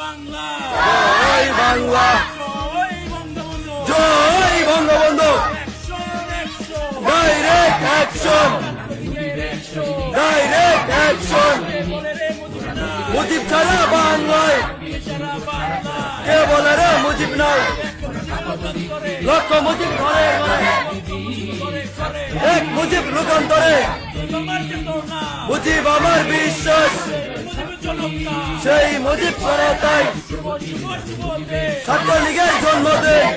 বাংলা জয় বাংলা জয় বঙ্গবন্ধু জয় Bangabandhu direct action direct action Mujib ছাড়া বাংলায় কে বলে রে মুজিব নাই লক্ষ মুজিব ঘরে ঘরে এক মুজিব রূপান্তরে মুজিব আমার বিশ্বাস সেই মুজিব করতাই ছাত্রলীগের জন্মদিন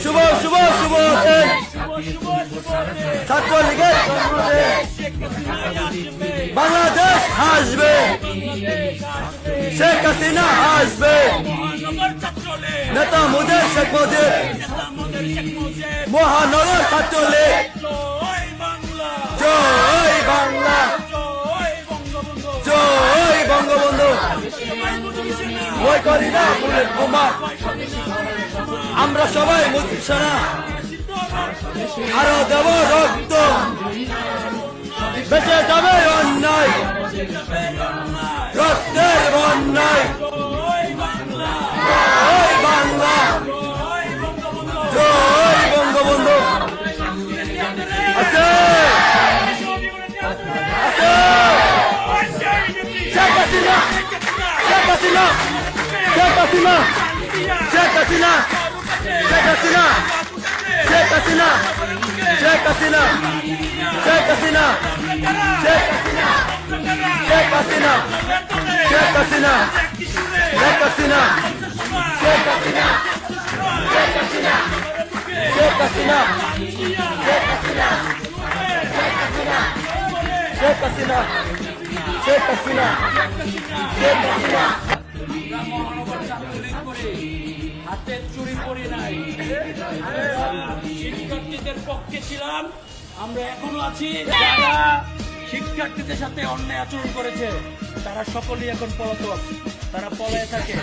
শুভ শুভ শুভ দিন ছাত্রলীগের জন্মদিন বাংলাদেশ হাসবে শেখ হাসিনা আসবে নেতা মুজিব শেখ মুজিব মহানগর ছাত্রলীগ জয় বাংলা জয় বঙ্গবন্ধু বই করি না বুলেট বোমা আমরা সবাই মুজিব সেনা আরো দেব রক্ত বেঁচে যাবে অন্যায় রক্তের বন্যায় জয় বাংলা জয় বঙ্গবন্ধু আছে আছে শেখ হাসিনা শেখ হাসিনা শেখ হাসিনা শেখ হাসিনা শেখ হাসিনা শেখ হাসিনা শেখ হাসিনা শেখ হাসিনা শেখ হাসিনা শেখ হাসিনা শেখ হাসিনা শেখ হাসিনা শেখ হাসিনা শেখ হাসিনা শেখ হাসিনা শেখ হাসিনা শেখ হাসিনা মহানগর ছাত্রলীগ করে হাতে চুরি করি নাই শিক্ষার্থীদের পক্ষে ছিলাম আমরা এখনো আছি যারা শিক্ষার্থীদের সাথে অন্যায় আচরণ করেছে তারা সকলেই এখন পলাতক তারা পলায় থাকে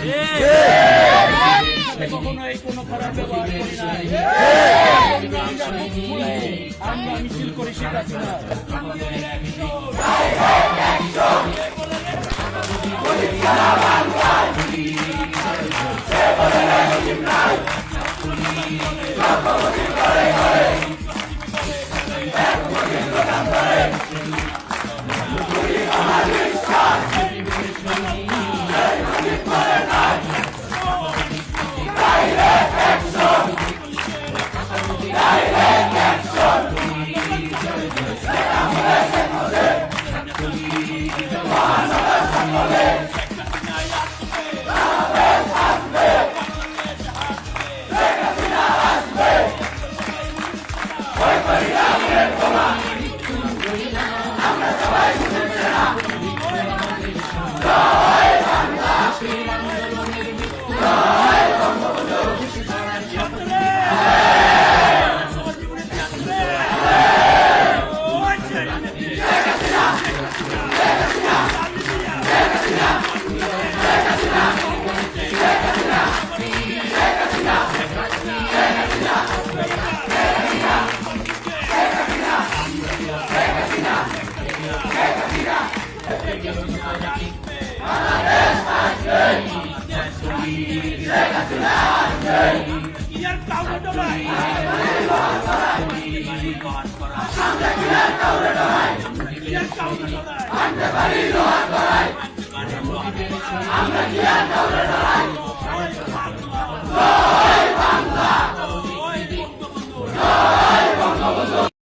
কখনোই কোনো খারাপ ব্যবহার করি নাই আমরা মুখ খুলে আমরা মিছিল করি শেখ হাসিনা আমরা